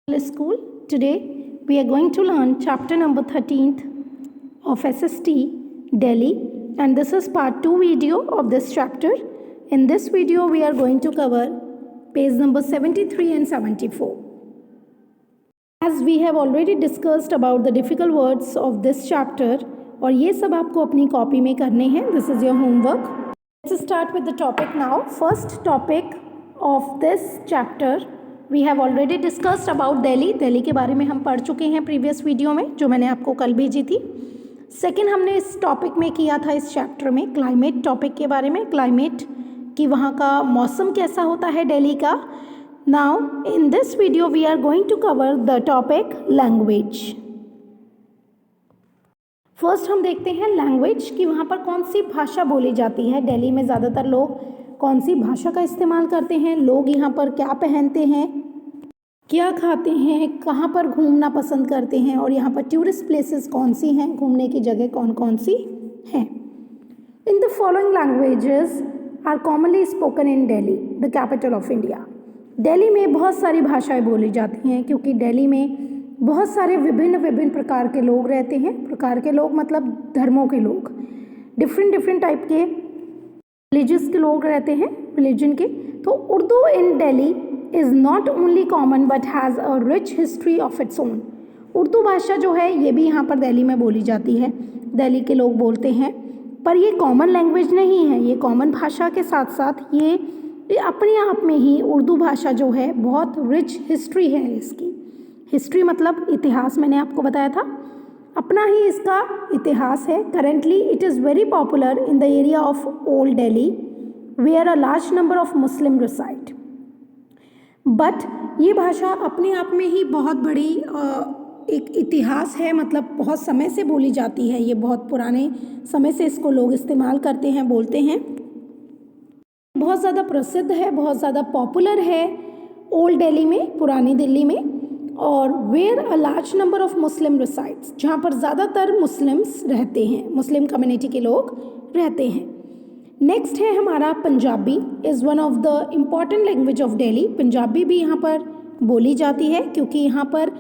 School. Today we are going to learn chapter number 13th of SST Delhi, and this is part 2 video of this chapter. In this video we are going to cover page number 73 and 74. As we have already discussed about the difficult words of this chapter, और ये सब आपको अपनी copy में करने हैं. This is your homework. Let's start with the topic now. First topic of this chapter we have already discussed about Delhi के बारे में हम पढ़ चुके हैं प्रीवियस वीडियो में, जो मैंने आपको कल भेजी थी. सेकेंड हमने इस टॉपिक में किया था, इस चैप्टर में क्लाइमेट टॉपिक के बारे में, क्लाइमेट कि वहाँ का मौसम कैसा होता है दिल्ली का. Now in this video we are going to cover the topic language. First हम देखते हैं लैंग्वेज कि वहाँ पर कौन सी भाषा बोली जाती है. दिल्ली में ज़्यादातर लोग कौन सी भाषा का इस्तेमाल करते हैं, लोग यहाँ पर क्या पहनते हैं, क्या खाते हैं, कहाँ पर घूमना पसंद करते हैं, और यहाँ पर टूरिस्ट प्लेसेस कौन सी हैं, घूमने की जगह कौन कौन सी हैं. In the following languages are commonly spoken in Delhi, the capital of India. Delhi में बहुत सारी भाषाएं बोली जाती हैं क्योंकि दिल्ली में बहुत सारे विभिन्न प्रकार के लोग रहते हैं. प्रकार के लोग मतलब धर्मों के लोग, डिफरेंट टाइप के रिलीजियस के लोग रहते हैं, रिलीजन के. तो Urdu in Delhi is not only common but has a rich history of its own. Urdu भाषा जो है ये भी यहाँ पर दिल्ली में बोली जाती है, दिल्ली के लोग बोलते हैं, पर ये कॉमन लैंग्वेज नहीं है. ये कॉमन भाषा के साथ साथ ये अपने आप में ही उर्दू भाषा जो है बहुत रिच हिस्ट्री है. इसकी हिस्ट्री मतलब इतिहास, मैंने आपको बताया था, अपना ही इसका इतिहास है. Currently it is very popular in the area of old Delhi where a large number of Muslim reside. But ये भाषा अपने आप में ही बहुत बड़ी एक इतिहास है, मतलब बहुत समय से बोली जाती है. ये बहुत पुराने समय से इसको लोग इस्तेमाल करते हैं, बोलते हैं. बहुत ज़्यादा प्रसिद्ध है, बहुत ज़्यादा पॉपुलर है ओल्ड दिल्ली में, पुरानी दिल्ली में. और where a large number of Muslim resides, जहाँ पर ज़्यादातर मुस्लिम्स रहते हैं, मुस्लिम कम्युनिटी के लोग रहते हैं. नेक्स्ट है हमारा Punjabi, is one of the important language of Delhi. Punjabi भी यहाँ पर बोली जाती है क्योंकि यहाँ पर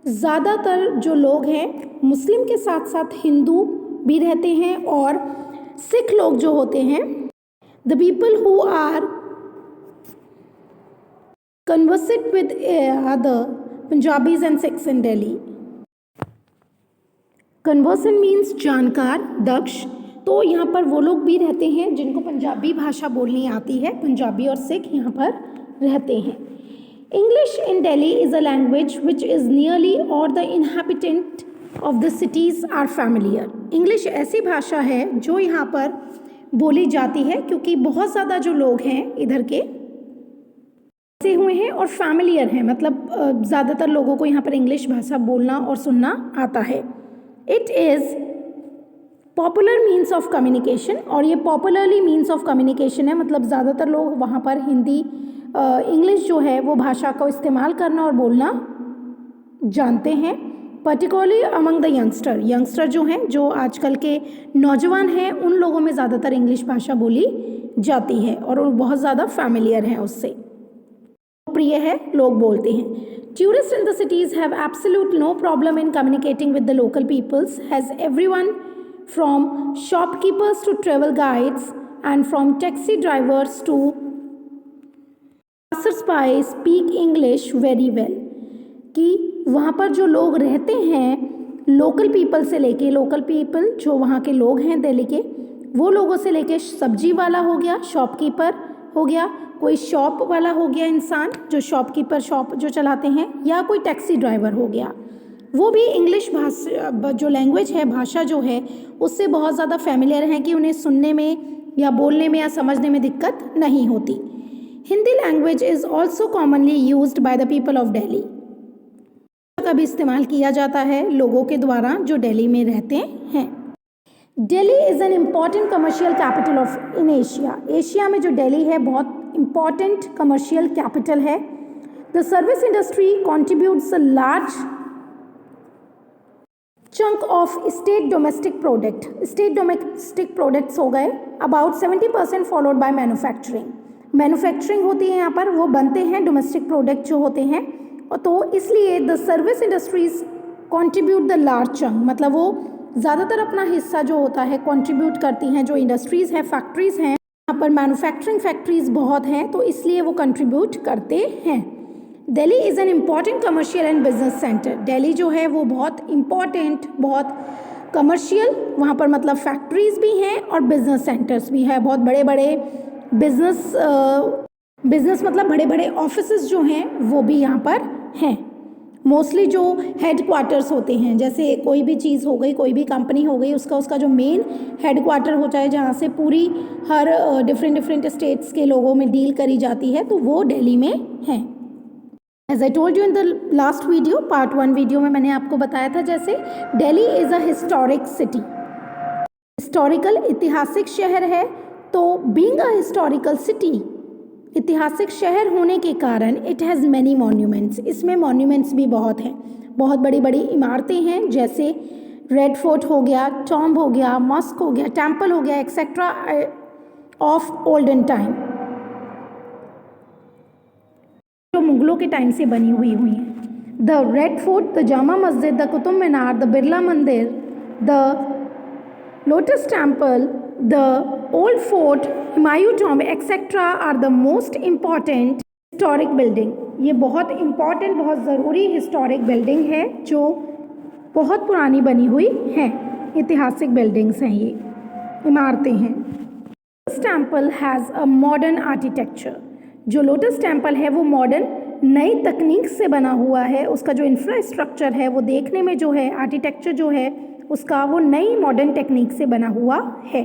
ज़्यादातर जो लोग हैं मुस्लिम के साथ साथ हिंदू भी रहते हैं, और सिख लोग जो होते हैं, the people who are conversate with other Punjabis and Sikhs in Delhi. Conversant means जानकार, दक्ष. तो यहाँ पर वो लोग भी रहते हैं जिनको पंजाबी भाषा बोलनी आती है. पंजाबी और सिख यहाँ पर रहते हैं. English in Delhi is a language which is nearly all the inhabitant of the cities are familiar. English ऐसी भाषा है जो यहाँ पर बोली जाती है क्योंकि बहुत ज़्यादा जो लोग हैं इधर के से हुए हैं और फैमिलियर हैं, मतलब ज़्यादातर लोगों को यहाँ पर इंग्लिश भाषा बोलना और सुनना आता है. It is popular means of communication, और ये पॉपुलरली मीन्स ऑफ कम्युनिकेशन है, मतलब ज़्यादातर लोग वहाँ पर हिंदी इंग्लिश जो है वो भाषा को इस्तेमाल करना और बोलना जानते हैं. पर्टिकुलरली अमंग द यंगस्टर जो हैं, जो आजकल के नौजवान हैं, उन लोगों में ज़्यादातर इंग्लिश भाषा बोली जाती है और वो बहुत ज़्यादा फैमिलियर हैं, उससे प्रिय है, लोग बोलते हैं. Tourist in the cities have absolute no problem in communicating with the local peoples, has everyone from shopkeepers to travel guides and from taxi drivers to passers-by speak English very well. कि वहाँ पर जो लोग रहते हैं, local people से लेके, local people जो वहाँ के लोग हैं दिल्ली के, वो लोगों से लेके सब्जी वाला हो गया, शॉपकीपर हो गया, कोई शॉप वाला हो गया इंसान जो शॉपकीपर शॉप जो चलाते हैं, या कोई टैक्सी ड्राइवर हो गया, वो भी इंग्लिश भाषा जो लैंग्वेज है, भाषा जो है, उससे बहुत ज़्यादा फैमिलियर हैं कि उन्हें सुनने में या बोलने में या समझने में दिक्कत नहीं होती. Hindi language is also commonly used by the people of Delhi. का भी इस्तेमाल किया जाता है लोगों के द्वारा जो दिल्ली में रहते हैं. Delhi is an important commercial capital of in Asia. Asia में जो दिल्ली है बहुत इम्पॉर्टेंट कमर्शियल कैपिटल है. The service industry contributes a large chunk of state domestic product. State domestic products हो गए about 70%, followed by manufacturing. Manufacturing होती है यहाँ पर, वो बनते हैं डोमेस्टिक प्रोडक्ट जो होते हैं और तो इसलिए the service industries contribute the large chunk, मतलब वो ज़्यादातर अपना हिस्सा जो होता है कंट्रीब्यूट करती हैं। जो इंडस्ट्रीज़ हैं, फैक्ट्रीज़ हैं, यहाँ पर मैन्युफैक्चरिंग फैक्ट्रीज़ बहुत हैं, तो इसलिए वो कंट्रीब्यूट करते हैं। Delhi is an important commercial and business centre. Delhi जो है वो बहुत इम्पॉर्टेंट, बहुत कमर्शियल, वहाँ पर मतलब फैक्ट्रीज़ भी हैं और बिजनेस सेंटर्स भी है। बहुत बड़े बड़े बिजनेस मतलब बड़े बड़े ऑफिसेस जो हैं वो भी यहाँ पर हैं। मोस्टली जो हेड क्वार्टर्स होते हैं, जैसे कोई भी चीज़ हो गई, कोई भी कंपनी हो गई, उसका जो मेन हेड क्वार्टर होता है, जहाँ से पूरी हर डिफरेंट स्टेट्स के लोगों में डील करी जाती है, तो वो दिल्ली में है। As I told you in the last video, part 1 video में मैंने आपको बताया था, जैसे Delhi is a historic city, historical ऐतिहासिक शहर है। तो बीइंग अ हिस्टोरिकल सिटी, ऐतिहासिक शहर होने के कारण इट हैज़ मैनी मॉन्यूमेंट्स, इसमें मॉन्यूमेंट्स भी बहुत हैं, बहुत बड़ी बड़ी इमारतें हैं, जैसे रेड फोर्ट हो गया, टॉम्ब हो गया, मॉस्क हो गया, टेम्पल हो गया, एक्सेट्रा ऑफ ओल्डन टाइम, जो मुगलों के टाइम से बनी हुई हैं। The Red Fort, the Jama Masjid, the Qutub Minar, the Birla Mandir, the Lotus Temple, the old fort, Humayun Tomb etcetera are the most important historic building. ये बहुत इम्पॉर्टेंट, बहुत ज़रूरी हिस्टोरिक बिल्डिंग है जो बहुत पुरानी बनी हुई हैं, ऐतिहासिक बिल्डिंग्स हैं, ये इमारतें हैं। Lotus temple has a modern architecture, जो लोटस टेम्पल है वो मॉडर्न नई तकनीक से बना हुआ है। उसका जो इंफ्रास्ट्रक्चर है वो देखने में जो है, आर्किटेक्चर जो है उसका, वो नई मॉडर्न टेक्निक से बना हुआ है।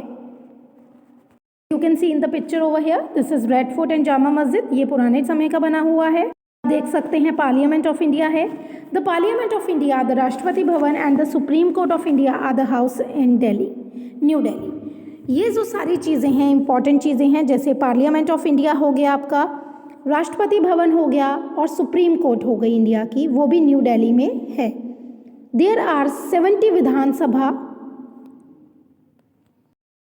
You can see in the picture over here, this is red fort and Jama Masjid, ये पुराने समय का बना हुआ है। देख सकते हैं पार्लियामेंट ऑफ इंडिया है। The parliament of India, the Rashtrapati Bhavan and the supreme court of India are the house in Delhi, New Delhi. ये जो सारी चीज़ें हैं, इंपॉर्टेंट चीज़ें हैं, जैसे पार्लियामेंट ऑफ इंडिया हो गया आपका, राष्ट्रपति भवन हो गया, और सुप्रीम कोर्ट हो गई इंडिया की, वो भी न्यू दिल्ली में है। There are 70 Vidhan Sabha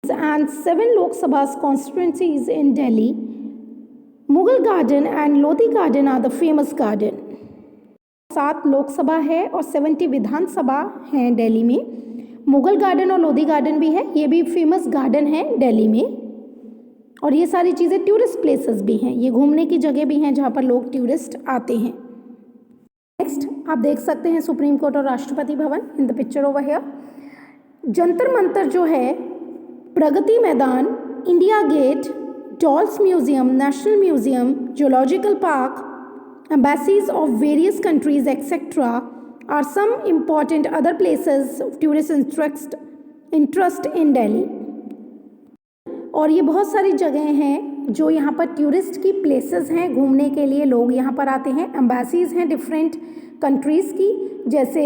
and 7 Lok Sabha constituencies in Delhi. Mughal Garden and Lodi Garden are the famous garden. 7 Lok Sabha है और 70 विधानसभा हैं दिल्ली में। मुगल गार्डन और लोधी गार्डन भी है, ये भी फेमस गार्डन है दिल्ली में। और ये सारी चीज़ें टूरिस्ट प्लेसेस भी हैं, ये घूमने की जगह भी हैं जहाँ पर लोग टूरिस्ट आते हैं। नेक्स्ट आप देख सकते हैं सुप्रीम कोर्ट और Rashtrapati Bhavan in the picture over here. Jantar Mantar जो है, Pragati Maidan, India Gate, dolls museum, national museum, zoological park, embassies of various countries etc. are some important other places of tourist interest in Delhi. और ये बहुत सारी जगह हैं जो यहाँ पर टूरिस्ट की प्लेसेस हैं, घूमने के लिए लोग यहाँ पर आते हैं। एम्बेसीज़ हैं डिफरेंट कंट्रीज़ की, जैसे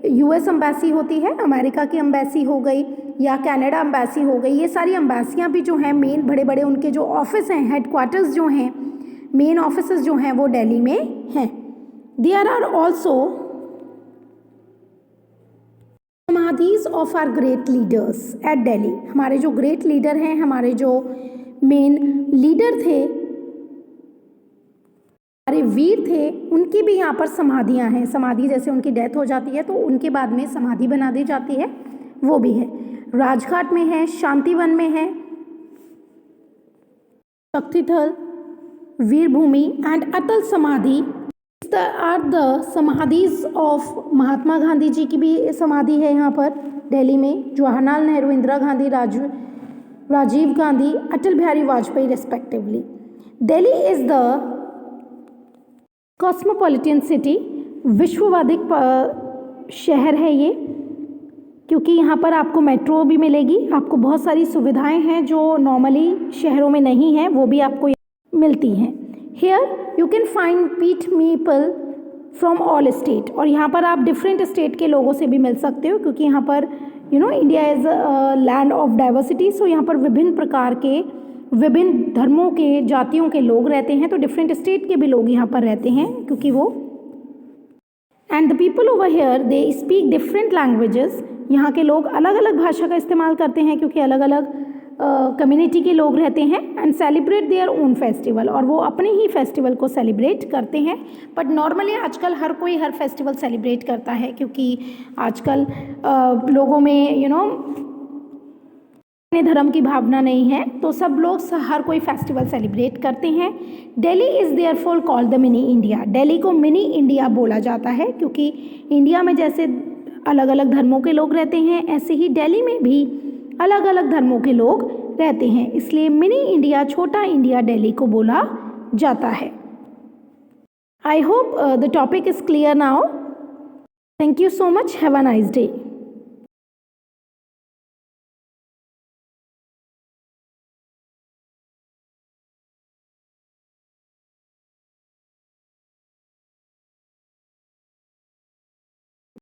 यूएस एम्बेसी होती है, अमेरिका की एम्बेसी हो गई, या कनाडा एम्बेसी हो गई। ये सारी एम्बेसियाँ भी जो हैं, मेन बड़े बड़े उनके जो ऑफिस हैं, हेडक्वार्टर्स जो हैं, मेन ऑफिसेस जो हैं वो दिल्ली में हैं। There are also samadhis of our great leaders at Delhi. हमारे जो ग्रेट लीडर हैं, हमारे जो मेन लीडर थे, हमारे वीर थे, उनकी भी यहाँ पर समाधियाँ हैं। समाधि जैसे उनकी डेथ हो जाती है तो उनके बाद में समाधि बना दी जाती है, वो भी है। राजघाट में है, शांतिवन में है, शक्तिस्थल, वीरभूमि and Atal Samadhi are the samadhis of Mahatma Gandhi ji की भी समाधि है यहाँ पर दिल्ली में। Jawaharlal Nehru, Indira Gandhi, Rajiv Gandhi, Atal Bihari Vajpayee respectively. Delhi is the cosmopolitan city, विश्ववादिक शहर है ये, क्योंकि यहाँ पर आपको मेट्रो भी मिलेगी, आपको बहुत सारी सुविधाएं हैं जो नॉर्मली शहरों में नहीं हैं, वो भी आपको मिलती हैं। Here you can find people from all state, और यहाँ पर आप डिफरेंट स्टेट के लोगों से भी मिल सकते हो, क्योंकि यहाँ पर India is land of diversity. So यहाँ पर विभिन्न प्रकार के, विभिन्न धर्मों के, जातियों के लोग रहते हैं, तो डिफरेंट स्टेट के भी लोग यहाँ पर रहते हैं, क्योंकि वो and the people over here they speak different languages. यहाँ के लोग अलग अलग भाषा का इस्तेमाल करते हैं, क्योंकि अलग अलग कम्युनिटी के लोग रहते हैं and celebrate their own festival, और वो अपने ही फेस्टिवल को सेलिब्रेट करते हैं। बट नॉर्मली आजकल हर कोई हर फेस्टिवल सेलिब्रेट करता है, क्योंकि आजकल लोगों में अपने धर्म की भावना नहीं है, तो सब लोग हर कोई फेस्टिवल सेलिब्रेट करते हैं। Delhi is therefore called the mini India. Delhi को मिनी इंडिया बोला जाता है, क्योंकि इंडिया में जैसे अलग अलग धर्मों के लोग रहते हैं, ऐसे ही दिल्ली में भी अलग अलग धर्मों के लोग रहते हैं, इसलिए मिनी इंडिया, छोटा इंडिया दिल्ली को बोला जाता है। I hope the topic is clear now. Thank you so much. Have a nice day.